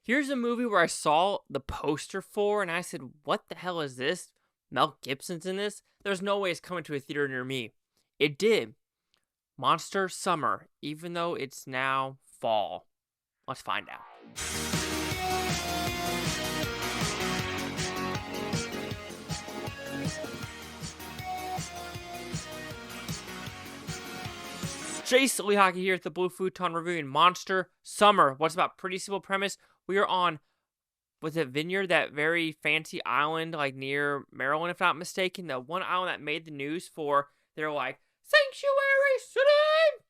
Here's a movie where I saw the poster for, and I said, what the hell is this? Mel Gibson's in this? There's no way it's coming to a theater near me. It did. Monster Summer, even though it's now fall. Let's find out. Jay Silly Hockey here at the Blue Futon reviewing Monster Summer. What's about? Pretty simple premise. We are on, was it Vineyard, that very fancy island like near Maryland, if not mistaken. The one island that made the news for, they're like, Sanctuary City!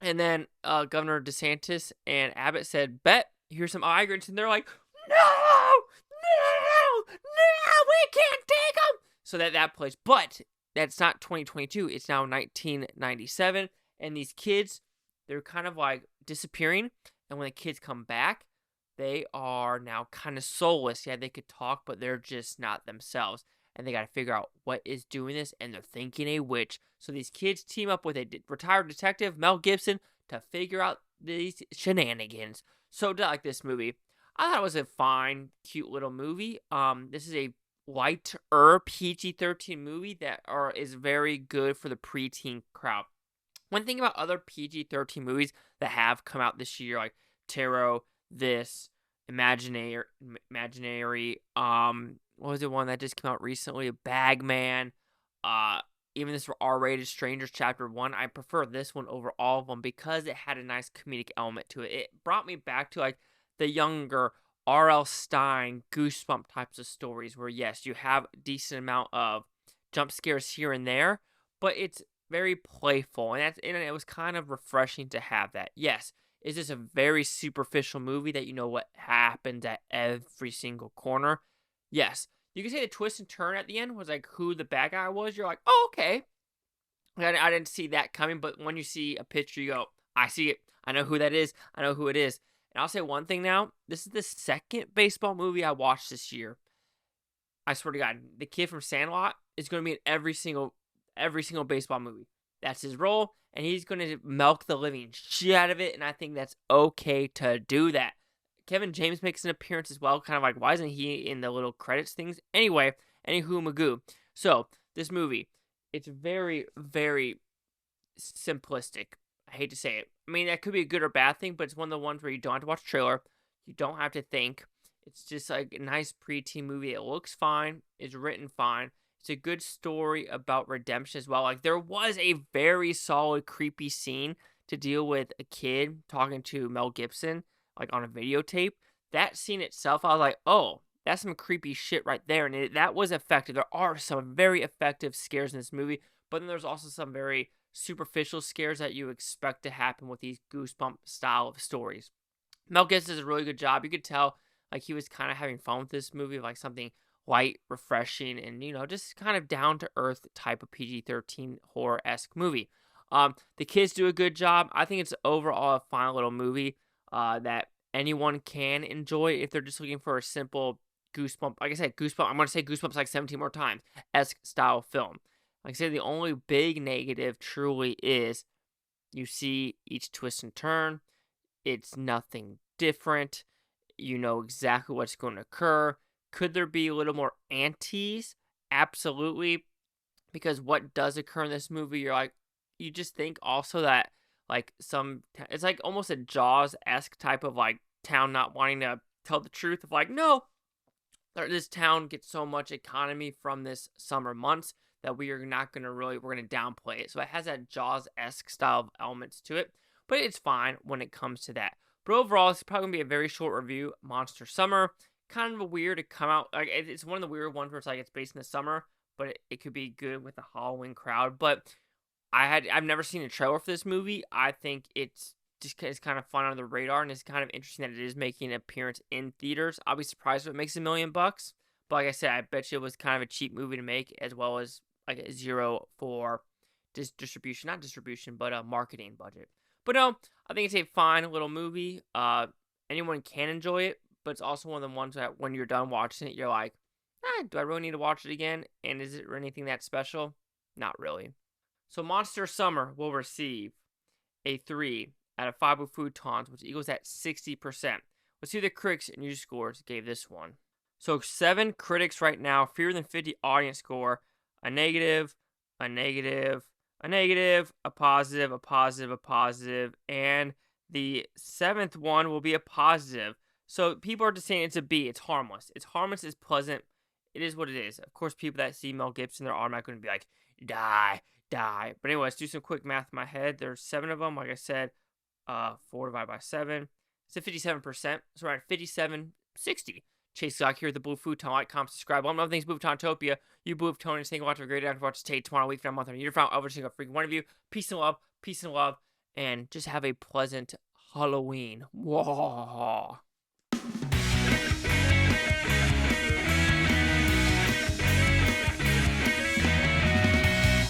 And then Governor DeSantis and Abbott said, bet, here's some migrants. And they're like, no, we can't take them. So that place. But that's not 2022. It's now 1997. And these kids, they're kind of like disappearing. And when the kids come back, they are now kind of soulless. Yeah, they could talk, but they're just not themselves. And they got to figure out what is doing this. And they're thinking a witch. So these kids team up with a retired detective, Mel Gibson, to figure out these shenanigans. So did I like this movie? I thought it was a fine, cute little movie. This is a lighter PG-13 movie that is very good for the preteen crowd. One thing about other PG-13 movies that have come out this year, like Tarot, this, Imaginary, what was the one that just came out recently? Bagman, even this R-rated Strangers Chapter 1, I prefer this one over all of them because it had a nice comedic element to it. It brought me back to like the younger R.L. Stine, Goosebumps types of stories where, yes, you have a decent amount of jump scares here and there, but it's very playful, and it was kind of refreshing to have that. Yes, is this a very superficial movie that you know what happens at every single corner? Yes. You can say the twist and turn at the end was like who the bad guy was. You're like, oh, okay. I didn't see that coming, but when you see a picture, you go, I see it. I know who that is. I know who it is. And I'll say one thing now. This is the second baseball movie I watched this year. I swear to God, the kid from Sandlot is going to be in every single baseball movie. That's his role, and he's going to milk the living shit out of it, and I think that's okay to do that. Kevin James makes an appearance as well, kind of like, why isn't he in the little credits things? Anyway, anywho magoo. So, this movie, it's very, very simplistic. I hate to say it. I mean, that could be a good or bad thing, but it's one of the ones where you don't have to watch a trailer. You don't have to think. It's just like a nice preteen movie. It looks fine. It's written fine. It's a good story about redemption as well. Like, there was a very solid, creepy scene to deal with a kid talking to Mel Gibson, like on a videotape. That scene itself, I was like, oh, that's some creepy shit right there. And that was effective. There are some very effective scares in this movie, but then there's also some very superficial scares that you expect to happen with these Goosebump style of stories. Mel Gibson does a really good job. You could tell like he was kind of having fun with this movie, like something light, refreshing, and, you know, just kind of down-to-earth type of PG-13 horror-esque movie. The kids do a good job. I think it's overall a fine little movie that anyone can enjoy if they're just looking for a simple Goosebump. Like I said, Goosebump. I'm going to say Goosebumps like 17 more times. Esque style film. Like I said, the only big negative truly is you see each twist and turn. It's nothing different. You know exactly what's going to occur. Could there be a little more antes? Absolutely. Because what does occur in this movie, you're like, you just think also that, like, it's like almost a Jaws-esque type of, like, town not wanting to tell the truth of, like, no, this town gets so much economy from this summer months that we're going to downplay it. So it has that Jaws-esque style of elements to it, but it's fine when it comes to that. But overall, it's probably going to be a very short review. Monster Summer. Kind of a weird to come out, like it's one of the weird ones where it's like it's based in the summer, but it could be good with the Halloween crowd. But I've never seen a trailer for this movie. I think it's kind of fun under the radar, and it's kind of interesting that it is making an appearance in theaters. I'll be surprised if it makes $1 million, but like I said, I bet you it was kind of a cheap movie to make, as well as like a zero for distribution, not distribution, but a marketing budget. But no, I think it's a fine little movie. Anyone can enjoy it. But it's also one of the ones that when you're done watching it, you're like, do I really need to watch it again? And is it anything that special? Not really. So Monster Summer will receive a 3 out of 5 Futons, which equals at 60%. Let's see what the critics and user scores gave this one. So 7 critics right now, fewer than 50 audience score, a negative, a negative, a negative, a positive, a positive, a positive, and the 7th one will be a positive. So people are just saying it's a B. It's harmless. It's harmless. It's pleasant. It is what it is. Of course, people that see Mel Gibson, they're automatically going to be like, die, die. But anyway, let's do some quick math in my head. There's 7 of them. Like I said, 4 divided by 7. It's at 57%. So we're at 57.60. Chase Sock here, the Blue Futon. Like, comment, subscribe. One of the things, Bluetoontopia. You Blue Futon, thank you for watching. Have a great day. After watch Tate tomorrow, week, month, or year. Found every single freaking one of you. Peace and love. Peace and love. And just have a pleasant Halloween. Whoa.